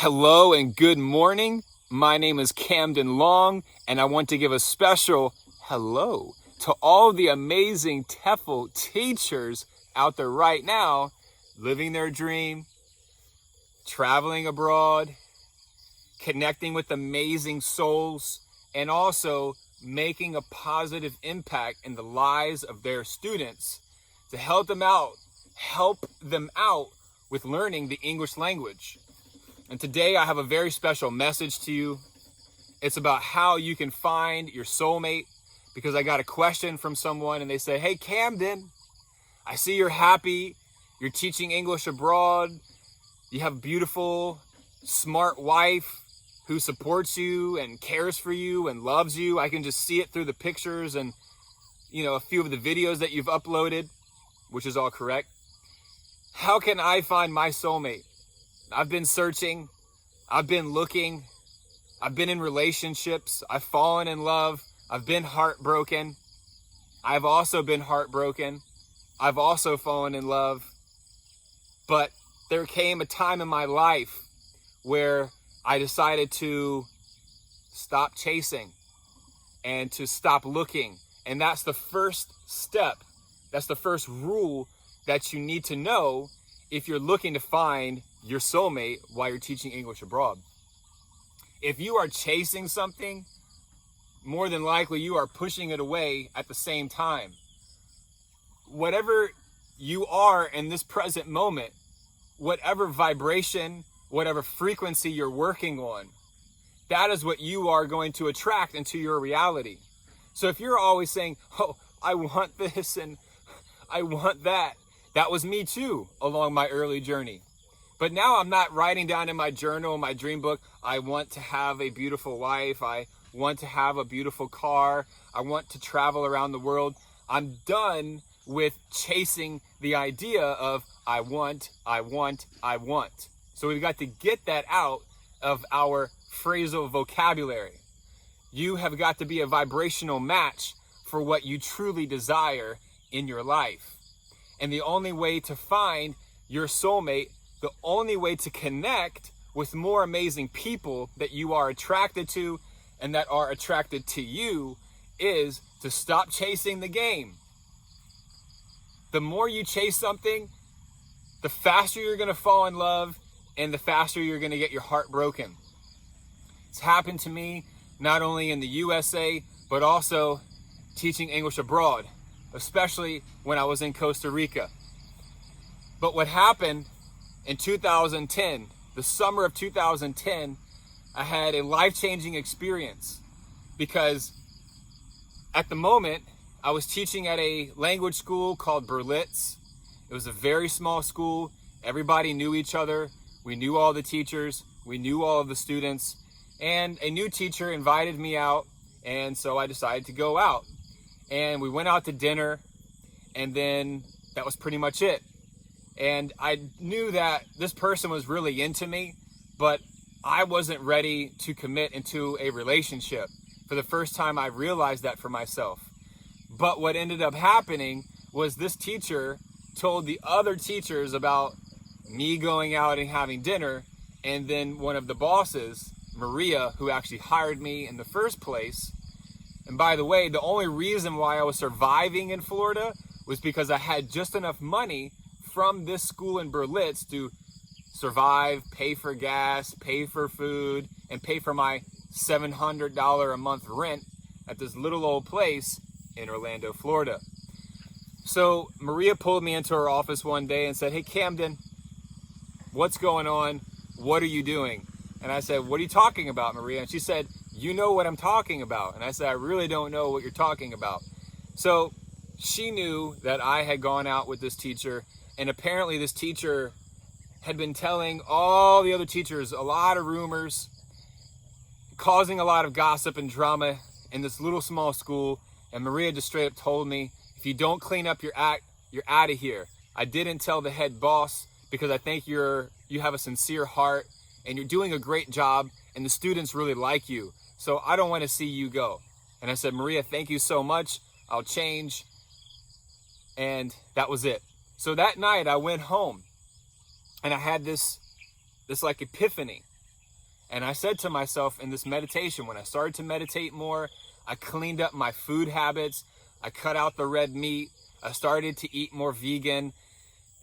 Hello and good morning. My name is Camden Long, and I want to give a special hello to all the amazing TEFL teachers out there right now, living their dream, traveling abroad, connecting with amazing souls, and also making a positive impact in the lives of their students to help them out with learning the English language. And today I have a very special message to you. It's about how you can find your soulmate, because I got a question from someone and they say, "Hey Camden, I see you're happy, you're teaching English abroad, you have a beautiful, smart wife who supports you and cares for you and loves you. I can just see it through the pictures and a few of the videos that you've uploaded," which is all correct. "How can I find my soulmate? I've been searching, I've been looking, I've been in relationships, I've fallen in love, I've been heartbroken. I've also been heartbroken. I've also fallen in love. But there came a time in my life where I decided to stop chasing and to stop looking. And that's the first step. That's the first rule that you need to know if you're looking to find your soulmate while you're teaching English abroad. If you are chasing something, more than likely you are pushing it away at the same time. Whatever you are in this present moment, whatever vibration, whatever frequency you're working on, that is what you are going to attract into your reality. So if you're always saying, "Oh, I want this and I want that," that was me too along my early journey. But now I'm not writing down in my journal, in my dream book, "I want to have a beautiful wife. I want to have a beautiful car. I want to travel around the world." I'm done with chasing the idea of I want. So we've got to get that out of our phrasal vocabulary. You have got to be a vibrational match for what you truly desire in your life. And the only way to find your soulmate, the only way to connect with more amazing people that you are attracted to and that are attracted to you, is to stop chasing the game. The more you chase something, the faster you're going to fall in love and the faster you're going to get your heart broken. It's happened to me not only in the USA, but also teaching English abroad, especially when I was in Costa Rica. But what happened in 2010, the summer of 2010, I had a life-changing experience, because at the moment I was teaching at a language school called Berlitz. It was a very small school. Everybody knew each other. We knew all the teachers. We knew all of the students. And a new teacher invited me out, and so I decided to go out. And we went out to dinner, and then that was pretty much it. And I knew that this person was really into me, but I wasn't ready to commit into a relationship. For the first time, I realized that for myself. But what ended up happening was this teacher told the other teachers about me going out and having dinner, and then one of the bosses, Maria, who actually hired me in the first place. And by the way, the only reason why I was surviving in Florida was because I had just enough money from this school in Berlitz to survive, pay for gas, pay for food, and pay for my $700 a month rent at this little old place in Orlando, Florida. So Maria pulled me into her office one day and said, "Hey Camden, what's going on? What are you doing?" And I said, "What are you talking about, Maria?" And she said, "You know what I'm talking about." And I said, "I really don't know what you're talking about." So she knew that I had gone out with this teacher, and apparently this teacher had been telling all the other teachers a lot of rumors, causing a lot of gossip and drama in this little small school. And Maria just straight up told me, "If you don't clean up your act, you're out of here." I didn't tell the head boss because I think you have a sincere heart and you're doing a great job and the students really like you. So I don't want to see you go. And I said, "Maria, thank you so much. I'll change." And that was it. So that night I went home and I had this like epiphany. And I said to myself in this meditation, when I started to meditate more, I cleaned up my food habits. I cut out the red meat. I started to eat more vegan.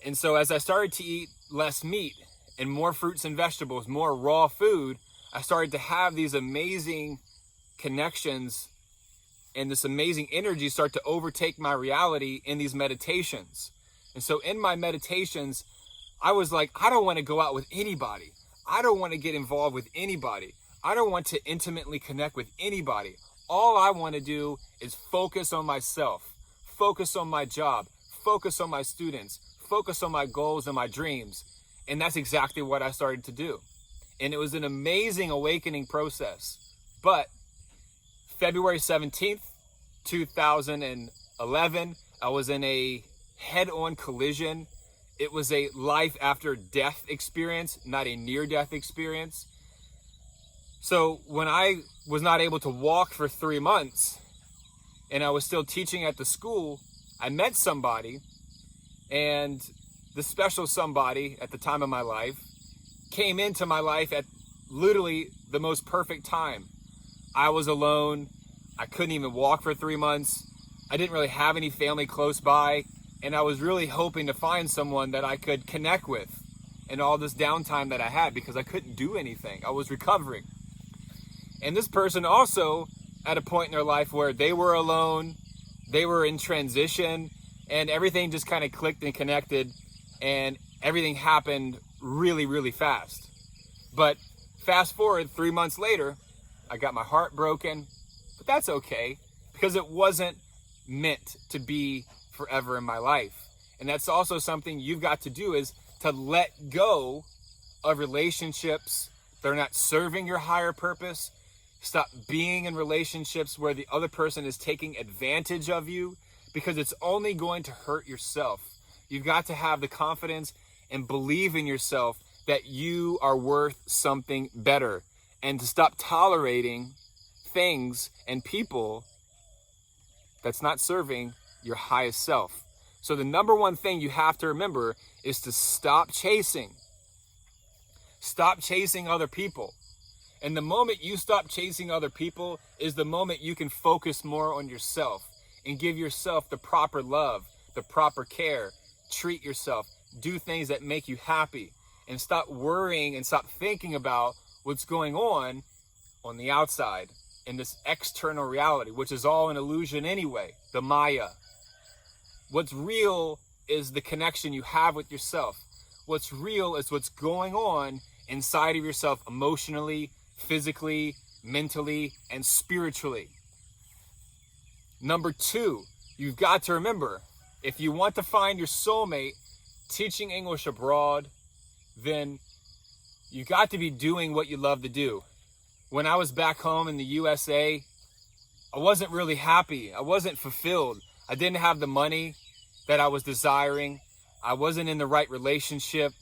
And so as I started to eat less meat and more fruits and vegetables, more raw food, I started to have these amazing connections and this amazing energy start to overtake my reality in these meditations. And so in my meditations, I was like, I don't want to go out with anybody. I don't want to get involved with anybody. I don't want to intimately connect with anybody. All I want to do is focus on myself, focus on my job, focus on my students, focus on my goals and my dreams. And that's exactly what I started to do. And it was an amazing awakening process. But February 17th, 2011, I was in a head-on collision. It was a life after death experience, not a near-death experience. So when I was not able to walk for 3 months and I was still teaching at the school, I met somebody, and the special somebody at the time of my life came into my life at literally the most perfect time. I was alone. I couldn't even walk for 3 months. I didn't really have any family close by. And I was really hoping to find someone that I could connect with in all this downtime that I had because I couldn't do anything. I was recovering. And this person also at a point in their life where they were alone, they were in transition, and everything just kind of clicked and connected, and everything happened really, really fast. But fast forward 3 months later, I got my heart broken, but that's okay because it wasn't meant to be forever in my life. And that's also something you've got to do, is to let go of relationships that are not serving your higher purpose. Stop being in relationships where the other person is taking advantage of you, because it's only going to hurt yourself. You've got to have the confidence and believe in yourself that you are worth something better, and to stop tolerating things and people that's not serving your highest self. So the number one thing you have to remember is to stop chasing. Stop chasing other people. And the moment you stop chasing other people is the moment you can focus more on yourself and give yourself the proper love, the proper care, treat yourself, do things that make you happy, and stop worrying and stop thinking about what's going on the outside in this external reality, which is all an illusion anyway, the Maya. What's real is the connection you have with yourself. What's real is what's going on inside of yourself emotionally, physically, mentally, and spiritually. Number two, you've got to remember, if you want to find your soulmate teaching English abroad, then you got to be doing what you love to do. When I was back home in the USA, I wasn't really happy. I wasn't fulfilled. I didn't have the money that I was desiring. I wasn't in the right relationship.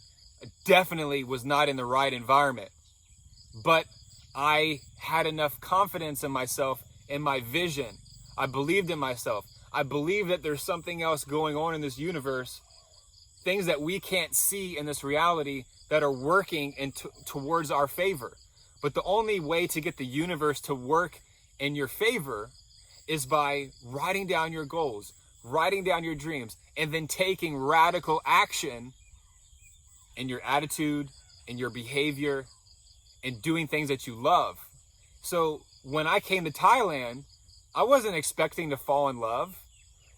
I definitely was not in the right environment. But I had enough confidence in myself, in my vision. I believed in myself. I believe that there's something else going on in this universe, things that we can't see in this reality that are working towards our favor. But the only way to get the universe to work in your favor is by writing down your goals, writing down your dreams, and then taking radical action in your attitude, in your behavior, and doing things that you love. So when I came to Thailand, I wasn't expecting to fall in love.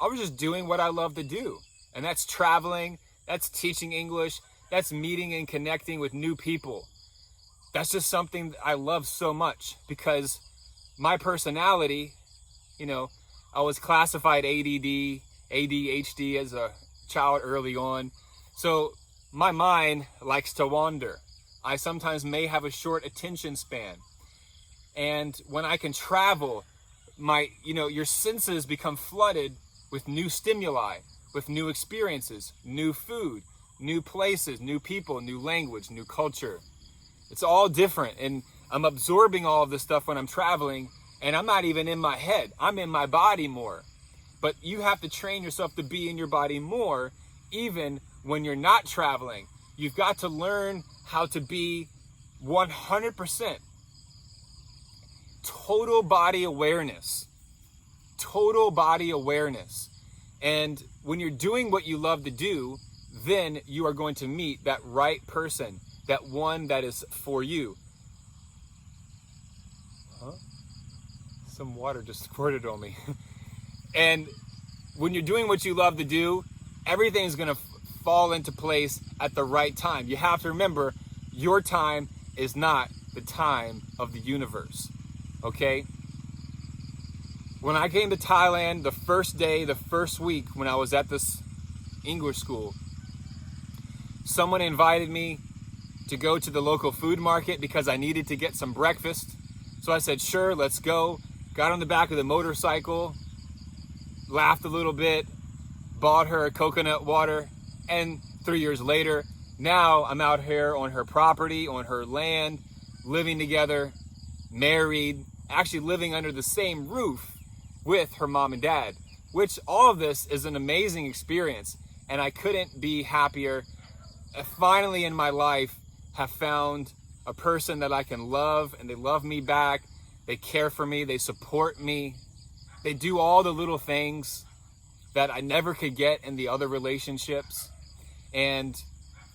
I was just doing what I love to do. And that's traveling, that's teaching English, that's meeting and connecting with new people. That's just something that I love so much, because my personality, I was classified ADD, ADHD as a child early on. So my mind likes to wander. I sometimes may have a short attention span. And when I can travel, your senses become flooded with new stimuli, with new experiences, new food, new places, new people, new language, new culture. It's all different. And I'm absorbing all of this stuff when I'm traveling, and I'm not even in my head. I'm in my body more. But you have to train yourself to be in your body more, even when you're not traveling. You've got to learn how to be 100% total body awareness. Total body awareness. And when you're doing what you love to do, then you are going to meet that right person, that one that is for you. Some water just squirted on me. And when you're doing what you love to do, everything's going to fall into place at the right time. You have to remember, your time is not the time of the universe. Okay? When I came to Thailand, the first day, the first week when I was at this English school, someone invited me to go to the local food market because I needed to get some breakfast. So I said, sure, let's go. Got on the back of the motorcycle, laughed a little bit, bought her a coconut water, and 3 years later, now I'm out here on her property, on her land, living together, married, actually living under the same roof with her mom and dad, which all of this is an amazing experience, and I couldn't be happier. I finally in my life have found a person that I can love, and they love me back. They care for me, they support me. They do all the little things that I never could get in the other relationships. And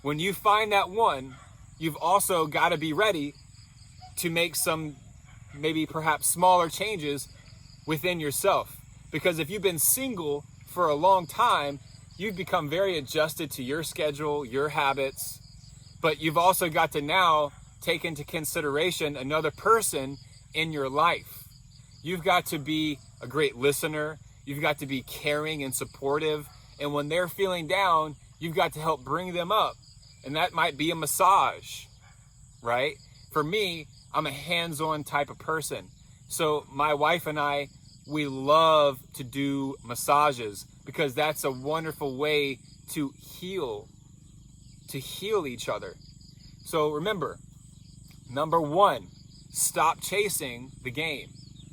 when you find that one, you've also got to be ready to make some maybe perhaps smaller changes within yourself. Because if you've been single for a long time, you've become very adjusted to your schedule, your habits, but you've also got to now take into consideration another person in your life. You've got to be a great listener. You've got to be caring and supportive. And when they're feeling down, you've got to help bring them up. And that might be a massage, right? For me, I'm a hands-on type of person. So my wife and I, we love to do massages because that's a wonderful way to heal each other. So remember, number one, stop chasing the game.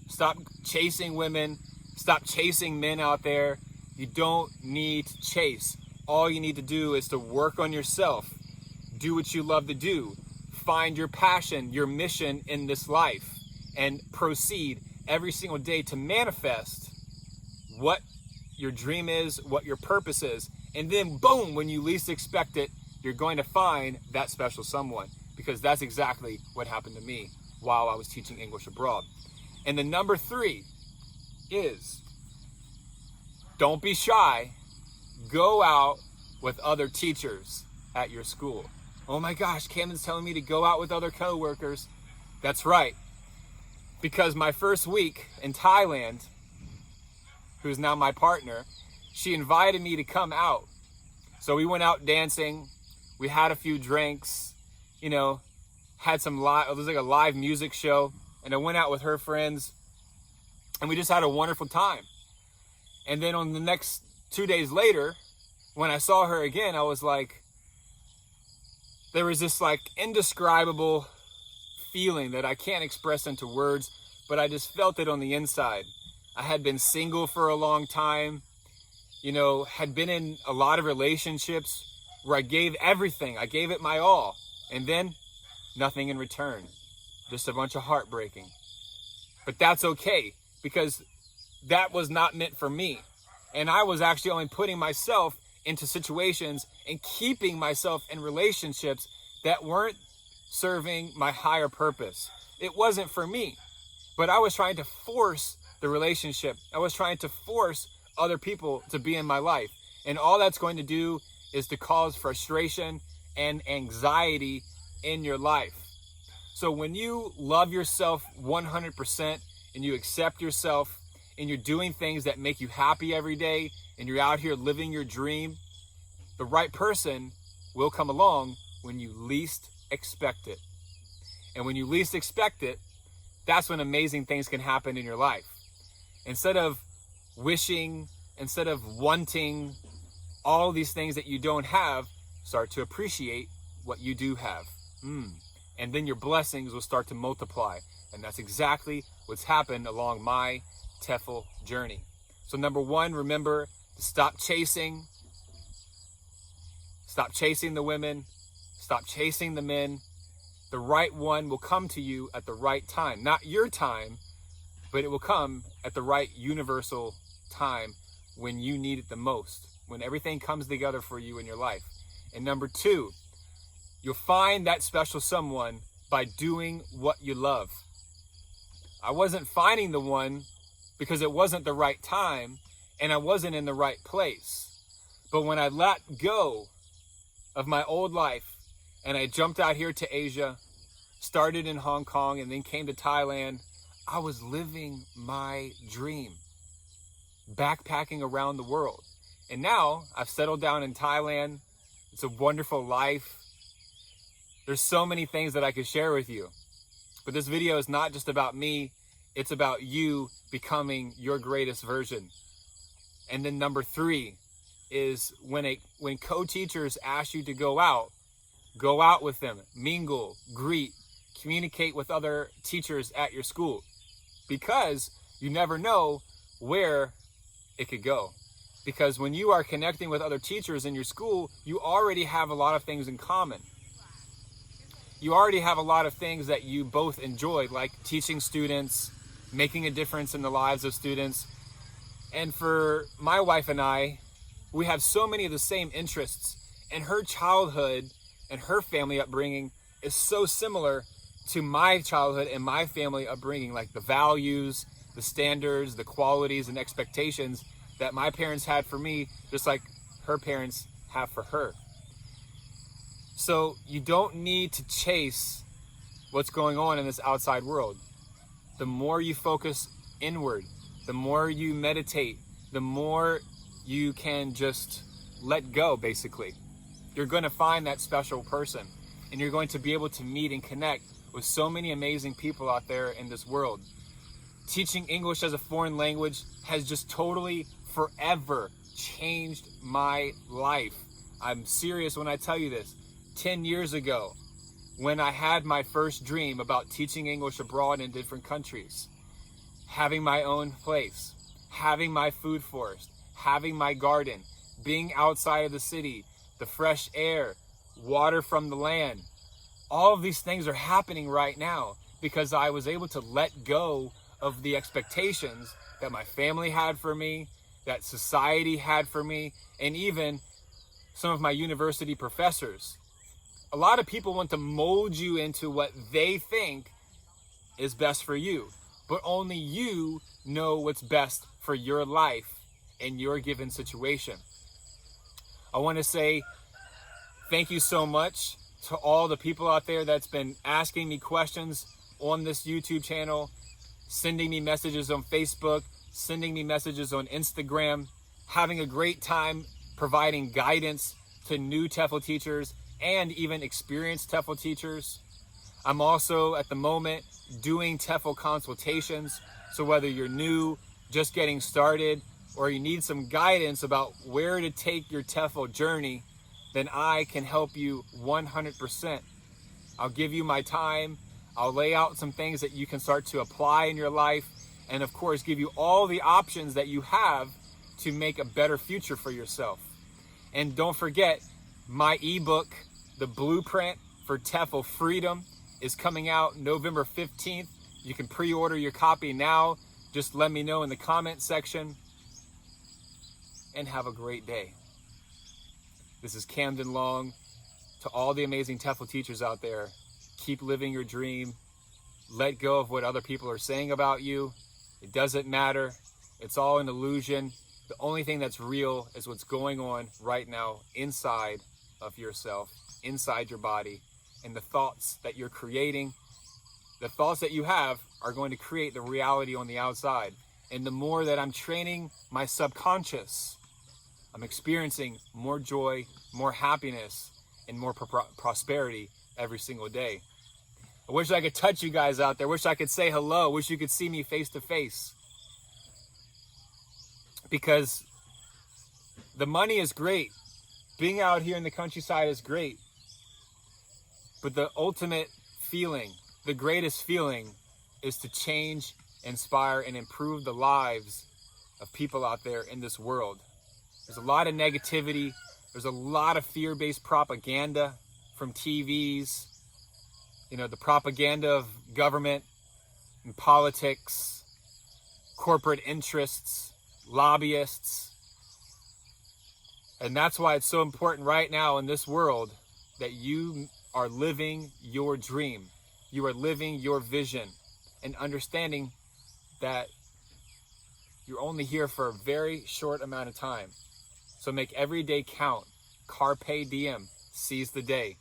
Stop chasing women. Stop chasing men out there. You don't need to chase. All you need to do is to work on yourself. Do what you love to do. Find your passion, your mission in this life, and proceed every single day to manifest what your dream is, what your purpose is. And then boom, when you least expect it, you're going to find that special someone, because that's exactly what happened to me while I was teaching English abroad. And the number 3 is, don't be shy. Go out with other teachers at your school. Oh my gosh, Camden's telling me to go out with other coworkers. That's right. Because my first week in Thailand, who's now my partner, she invited me to come out. So we went out dancing. We had a few drinks, had some it was like a live music show. And I went out with her friends and we just had a wonderful time. And then on the next 2 days later, when I saw her again, I was like, there was this like indescribable feeling that I can't express into words, but I just felt it on the inside. I had been single for a long time, had been in a lot of relationships where I gave everything. I gave it my all. And then nothing in return. Just a bunch of heartbreaking. But that's okay, because that was not meant for me. And I was actually only putting myself into situations and keeping myself in relationships that weren't serving my higher purpose. It wasn't for me, but I was trying to force the relationship. I was trying to force other people to be in my life. And all that's going to do is to cause frustration and anxiety in your life. So when you love yourself 100% and you accept yourself and you're doing things that make you happy every day and you're out here living your dream, the right person will come along when you least expect it. And when you least expect it, that's when amazing things can happen in your life. Instead of wishing, instead of wanting all these things that you don't have, start to appreciate what you do have. And then your blessings will start to multiply. And that's exactly what's happened along my TEFL journey. So number 1, remember to stop chasing. Stop chasing the women. Stop chasing the men. The right one will come to you at the right time. Not your time, but it will come at the right universal time when you need it the most, when everything comes together for you in your life. And number two, you'll find that special someone by doing what you love. I wasn't finding the one because it wasn't the right time and I wasn't in the right place. But when I let go of my old life and I jumped out here to Asia, started in Hong Kong and then came to Thailand, I was living my dream, backpacking around the world. And now I've settled down in Thailand. It's a wonderful life. There's so many things that I could share with you. But this video is not just about me. It's about you becoming your greatest version. And then number three is when co-teachers ask you to go out with them, mingle, greet, communicate with other teachers at your school, because you never know where it could go. Because when you are connecting with other teachers in your school, you already have a lot of things in common. You already have a lot of things that you both enjoy, like teaching students, making a difference in the lives of students. And for my wife and I, we have so many of the same interests, and her childhood and her family upbringing is so similar to my childhood and my family upbringing, like the values, the standards, the qualities and expectations that my parents had for me, just like her parents have for her. So you don't need to chase what's going on in this outside world. The more you focus inward, the more you meditate, the more you can just let go, basically. You're going to find that special person, and you're going to be able to meet and connect with so many amazing people out there in this world. Teaching English as a foreign language has just totally, forever changed my life. I'm serious when I tell you this. 10 years ago, when I had my first dream about teaching English abroad in different countries, having my own place, having my food forest, having my garden, being outside of the city, the fresh air, water from the land, all of these things are happening right now because I was able to let go of the expectations that my family had for me, that society had for me, and even some of my university professors. A lot of people want to mold you into what they think is best for you, but only you know what's best for your life in your given situation. I want to say thank you so much to all the people out there that's been asking me questions on this YouTube channel, sending me messages on Facebook, sending me messages on Instagram, having a great time providing guidance to new TEFL teachers and even experienced TEFL teachers. I'm also at the moment doing TEFL consultations. So whether you're new, just getting started, or you need some guidance about where to take your TEFL journey, then I can help you 100%. I'll give you my time. I'll lay out some things that you can start to apply in your life, and of course give you all the options that you have to make a better future for yourself. And don't forget, my ebook, The Blueprint for TEFL Freedom, is coming out November 15th. You can pre-order your copy now. Just let me know in the comment section. And have a great day. This is Camden Long. To all the amazing TEFL teachers out there, keep living your dream. Let go of what other people are saying about you. It doesn't matter. It's all an illusion. The only thing that's real is what's going on right now inside of yourself, inside your body, and the thoughts that you're creating. The thoughts that you have are going to create the reality on the outside. And the more that I'm training my subconscious, I'm experiencing more joy, more happiness, and more prosperity every single day. I wish I could touch you guys out there. Wish I could say hello. Wish you could see me face to face. Because the money is great. Being out here in the countryside is great. But the ultimate feeling, the greatest feeling, is to change, inspire, and improve the lives of people out there in this world. There's a lot of negativity. There's a lot of fear-based propaganda from TVs, the propaganda of government and politics, corporate interests, lobbyists. And that's why it's so important right now in this world that you are living your dream. You are living your vision and understanding that you're only here for a very short amount of time. So make every day count. Carpe diem. Seize the day.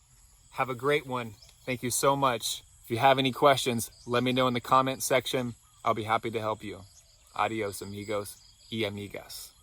Have a great one. Thank you so much. If you have any questions, let me know in the comment section. I'll be happy to help you. Adios, amigos y amigas.